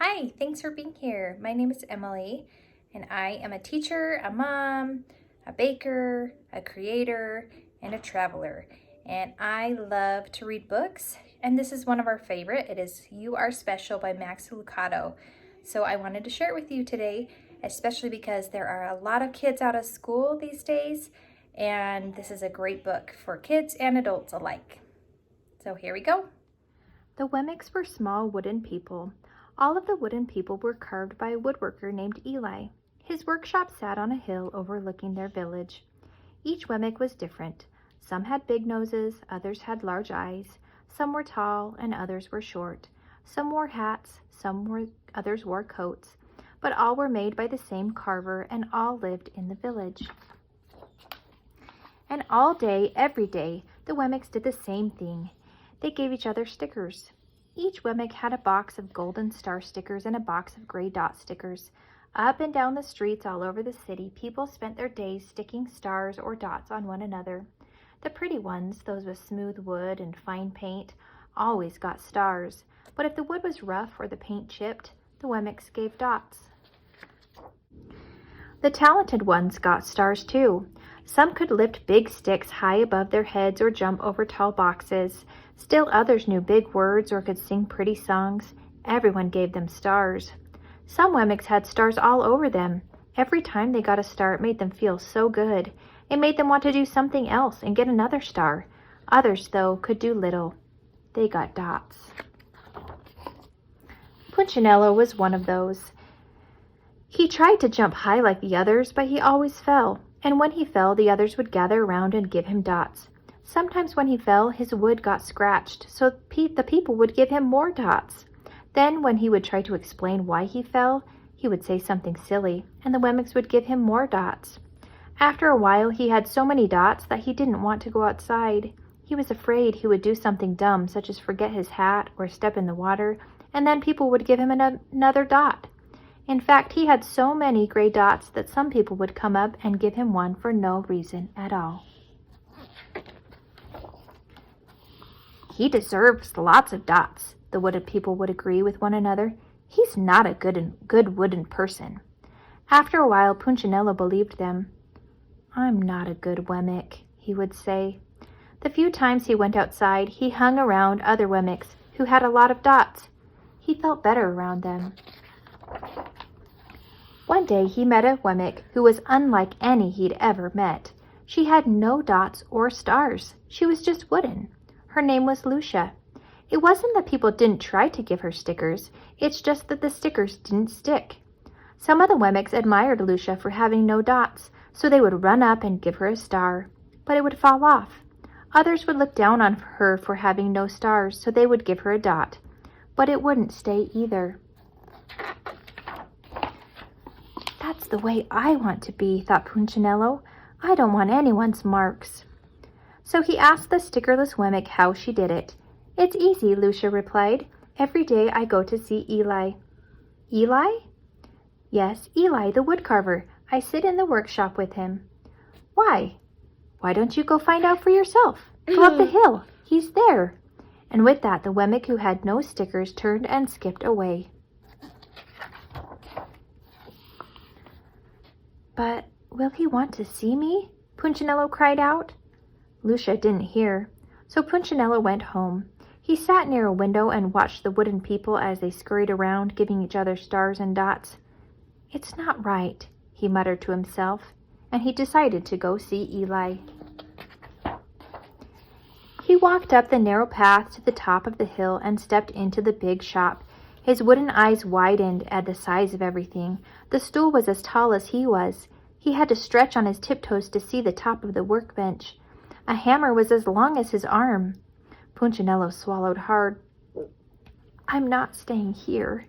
Hi, thanks for being here. My name is Emily, and I am a teacher, a mom, a baker, a creator, and a traveler. And I love to read books, and this is one of our favorite. It is You Are Special by Max Lucado. So I wanted to share it with you today, especially because there are a lot of kids out of school these days, and this is a great book for kids and adults alike. So here we go. The wemmicks were small wooden people. All of the wooden people were carved by a woodworker named Eli. His workshop sat on a hill overlooking their village. Each wemmick was different. Some had big noses, others had large eyes. Some were tall and others were short. Some wore hats, others wore coats. But all were made by the same carver and all lived in the village. And all day, every day, the wemmicks did the same thing. They gave each other stickers. Each wemmick had a box of golden star stickers and a box of gray dot stickers. Up and down the streets all over the city, people spent their days sticking stars or dots on one another. The pretty ones, those with smooth wood and fine paint, always got stars. But if the wood was rough or the paint chipped, the wemmicks gave dots. The talented ones got stars too. Some could lift big sticks high above their heads or jump over tall boxes. Still others knew big words or could sing pretty songs. Everyone gave them stars. Some wemmicks had stars all over them. Every time they got a star, it made them feel so good. It made them want to do something else and get another star. Others, though, could do little. They got dots. Punchinello was one of those. He tried to jump high like the others, but he always fell. And when he fell, the others would gather around and give him dots. Sometimes when he fell, his wood got scratched, so the people would give him more dots. Then when he would try to explain why he fell, he would say something silly, and the wemmicks would give him more dots. After a while, he had so many dots that he didn't want to go outside. He was afraid he would do something dumb, such as forget his hat or step in the water, and then people would give him another dot. In fact, he had so many gray dots that some people would come up and give him one for no reason at all. He deserves lots of dots, the wooden people would agree with one another. He's not a good wooden person. After a while, Punchinello believed them. I'm not a good wemmick, he would say. The few times he went outside, he hung around other wemmicks who had a lot of dots. He felt better around them. One day he met a wemmick who was unlike any he'd ever met. She had no dots or stars. She was just wooden. Her name was Lucia. It wasn't that people didn't try to give her stickers. It's just that the stickers didn't stick. Some of the wemmicks admired Lucia for having no dots, so they would run up and give her a star, but it would fall off. Others would look down on her for having no stars, so they would give her a dot, but it wouldn't stay either. That's the way I want to be, thought Punchinello. I don't want anyone's marks. So he asked the stickerless wemmick how she did it. It's easy, Lucia replied. Every day I go to see Eli. Eli? Yes, Eli, the woodcarver. I sit in the workshop with him. Why? Why don't you go find out for yourself? Go up the hill. He's there. And with that, the wemmick who had no stickers turned and skipped away. But will he want to see me? Punchinello cried out. Lucia didn't hear, so Punchinello went home. He sat near a window and watched the wooden people as they scurried around, giving each other stars and dots. It's not right, he muttered to himself, and he decided to go see Eli. He walked up the narrow path to the top of the hill and stepped into the big shop. His wooden eyes widened at the size of everything. The stool was as tall as he was. He had to stretch on his tiptoes to see the top of the workbench. A hammer was as long as his arm. Punchinello swallowed hard. I'm not staying here.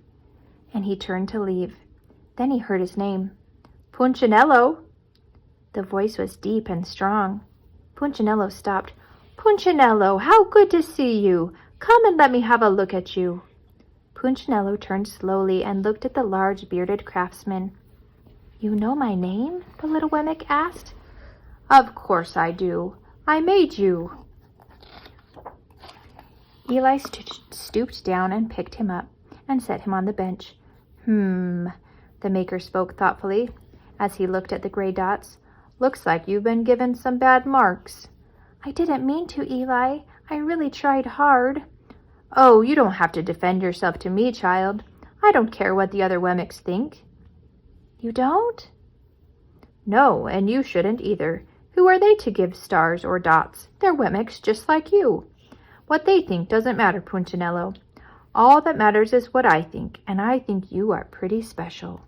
And he turned to leave. Then he heard his name. Punchinello! The voice was deep and strong. Punchinello stopped. Punchinello, how good to see you! Come and let me have a look at you. Punchinello turned slowly and looked at the large bearded craftsman. You know my name? The little wemmick asked. Of course I do. I made you. Eli stooped down and picked him up and set him on the bench. The maker spoke thoughtfully as he looked at the gray dots. Looks like you've been given some bad marks. I didn't mean to, Eli. I really tried hard. Oh, you don't have to defend yourself to me, child. I don't care what the other wemmicks think. You don't? No, and you shouldn't either. Who are they to give stars or dots? They're wemmicks just like you. What they think doesn't matter, Punchinello. All that matters is what I think, and I think you are pretty special.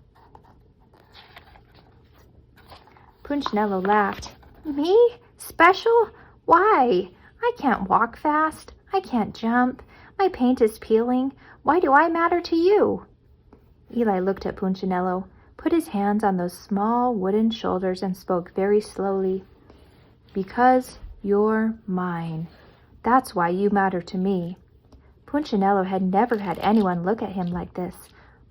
Punchinello laughed. Me? Special? Why? I can't walk fast. I can't jump. My paint is peeling. Why do I matter to you? Eli looked at Punchinello, put his hands on those small wooden shoulders, and spoke very slowly. Because you're mine. That's why you matter to me. Punchinello had never had anyone look at him like this,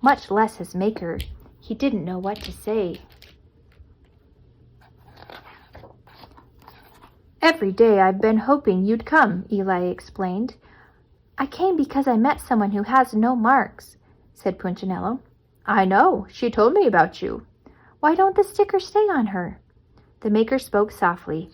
much less his maker. He didn't know what to say. Every day I've been hoping you'd come, Eli explained. I came because I met someone who has no marks, said Punchinello. I know. She told me about you. Why don't the stickers stay on her? The maker spoke softly.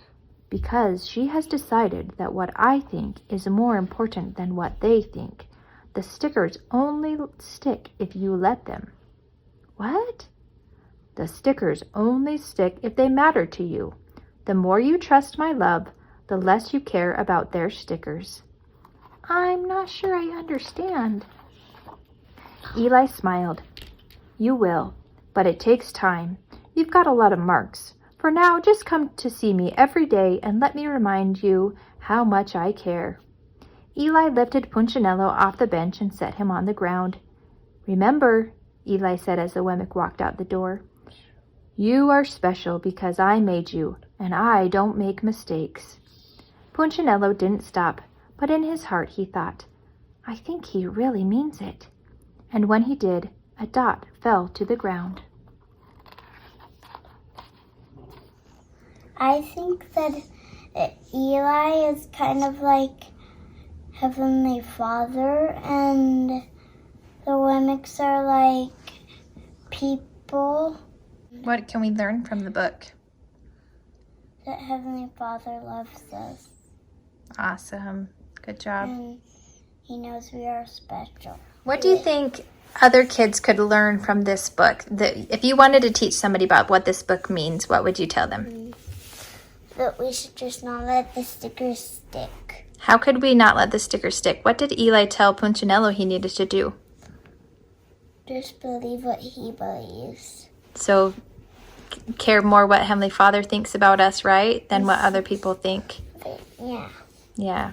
Because she has decided that what I think is more important than what they think. The stickers only stick if you let them. What? The stickers only stick if they matter to you. The more you trust my love, the less you care about their stickers. I'm not sure I understand. Eli smiled. You will, but it takes time. You've got a lot of marks. For now, just come to see me every day and let me remind you how much I care. Eli lifted Punchinello off the bench and set him on the ground. Remember, Eli said as the wemmick walked out the door, you are special because I made you, and I don't make mistakes. Punchinello didn't stop, but in his heart he thought, I think he really means it. And when he did, a dot fell to the ground. I think that Eli is kind of like Heavenly Father, and the wemmicks are like people. What can we learn from the book? That Heavenly Father loves us. Awesome. Good job. And He knows we are special. What do you think other kids could learn from this book? If you wanted to teach somebody about what this book means, what would you tell them? That we should just not let the stickers stick. How could we not let the stickers stick? What did Eli tell Punchinello he needed to do? Just believe what he believes. So care more what Heavenly Father thinks about us, right? Than what other people think. Yeah. Yeah.